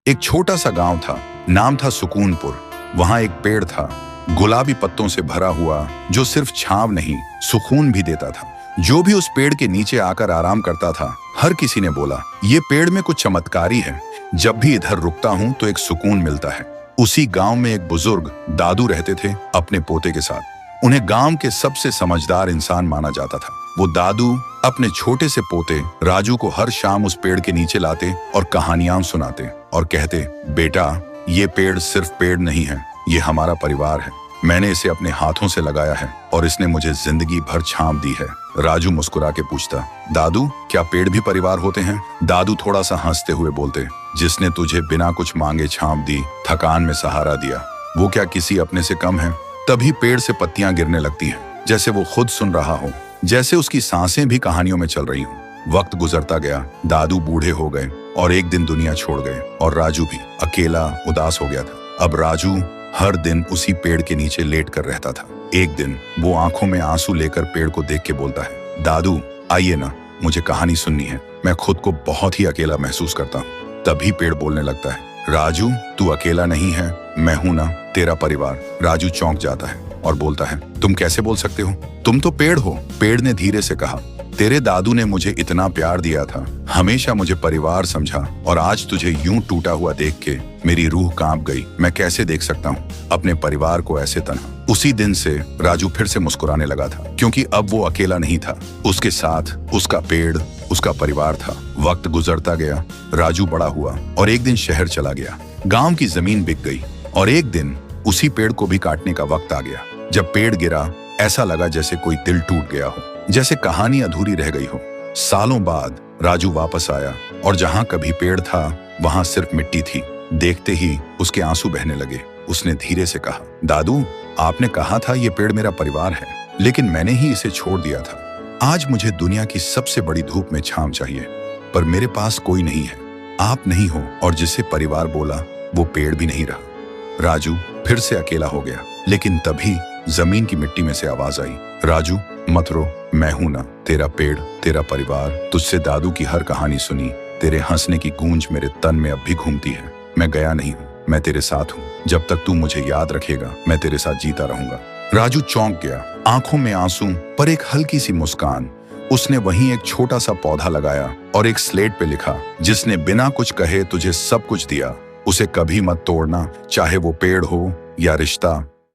एक छोटा सा गांव था, नाम था सुकूनपुर। वहां एक पेड़ था, गुलाबी पत्तों से भरा हुआ, जो सिर्फ छांव नहीं, सुकून भी देता था। जो भी उस पेड़ के नीचे आकर आराम करता था, हर किसी ने बोला, ये पेड़ में कुछ चमत्कारी है। जब भी इधर रुकता हूं तो एक सुकून मिलता है। उसी गांव में एक बुजुर्ग दादू रहते थे, अपने पोते के साथ। उन्हें गांव के सबसे समझदार इंसान माना जाता था। वो दादू अपने छोटे से पोते राजू को हर शाम उस पेड़ के नीचे लाते और कहानियां सुनाते और कहते, बेटा, ये पेड़ सिर्फ पेड़ नहीं है, ये हमारा परिवार है। मैंने इसे अपने हाथों से लगाया है और इसने मुझे जिंदगी भर छांव दी है। राजू मुस्कुरा के पूछता, दादू, क्या पेड़ भी परिवार होते हैं? दादू थोड़ा सा हंसते हुए बोलते, जिसने तुझे बिना कुछ मांगे छांव दी, थकान में सहारा दिया, वो क्या किसी अपने से कम है? तभी पेड़ से पत्तियां गिरने लगती हैं, जैसे वो खुद सुन रहा हो, जैसे उसकी सांसें भी कहानियों में चल रही हों। वक्त गुजरता गया, दादू बूढ़े हो गए और एक दिन दुनिया छोड़ गए और राजू भी अकेला उदास हो गया था। अब राजू हर दिन उसी पेड़ के नीचे लेट कर रहता था। एक दिन वो आंखों में आंसू लेकर पेड़ को देख के बोलता है, दादू, आइए ना, मुझे कहानी सुननी है। मैं खुद को बहुत ही अकेला महसूस करता हूँ। तभी पेड़ बोलने लगता है, राजू, तू अकेला नहीं है, मैं हूं ना, तेरा परिवार। राजू चौंक जाता है और बोलता है, तुम कैसे बोल सकते हो? तुम तो पेड़ हो। पेड़ ने धीरे से कहा, तेरे दादू ने मुझे इतना प्यार दिया था, हमेशा मुझे परिवार समझा, और आज तुझे यूं टूटा हुआ देख के मेरी रूह कांप गई। मैं कैसे देख सकता हूँ अपने परिवार को ऐसे तन्हा? उसी दिन से राजू फिर से मुस्कुराने लगा था, क्योंकि अब वो अकेला नहीं था। उसके साथ उसका पेड़, उसका परिवार था। वक्त गुजरता गया, राजू बड़ा हुआ और एक दिन शहर चला गया। गांव की जमीन बिक गई और एक दिन उसी पेड़ को भी काटने का वक्त आ गया। जब पेड़ गिरा, ऐसा लगा जैसे कोई दिल टूट गया हो, जैसे कहानी अधूरी रह गई हो। सालों बाद राजू वापस आया और जहां कभी पेड़ था, वहां सिर्फ मिट्टी थी। देखते ही उसके आंसू बहने लगे। उसने धीरे से कहा, दादू, आपने कहा था ये पेड़ मेरा परिवार है, लेकिन मैंने ही इसे छोड़ दिया था। आज मुझे दुनिया की सबसे बड़ी धूप में छांव चाहिए, पर मेरे पास कोई नहीं है। आप नहीं हो, और जिसे परिवार बोला वो पेड़ भी नहीं रहा। राजू फिर से अकेला हो गया, लेकिन तभी जमीन की मिट्टी में से आवाज आई, राजू, मत रो, मैं हूं ना, तेरा पेड़, तेरा परिवार। तुझसे दादू की हर कहानी सुनी, तेरे हंसने की गूंज मेरे तन में अब भी घूमती है। मैं गया नहीं हूँ, मैं तेरे साथ हूँ। जब तक तू मुझे याद रखेगा, मैं तेरे साथ जीता रहूंगा। राजू चौंक गया, आंखों में आंसू पर एक हल्की सी मुस्कान। उसने वहीं एक छोटा सा पौधा लगाया और एक स्लेट पे लिखा, जिसने बिना कुछ कहे तुझे सब कुछ दिया, उसे कभी मत तोड़ना, चाहे वो पेड़ हो या रिश्ता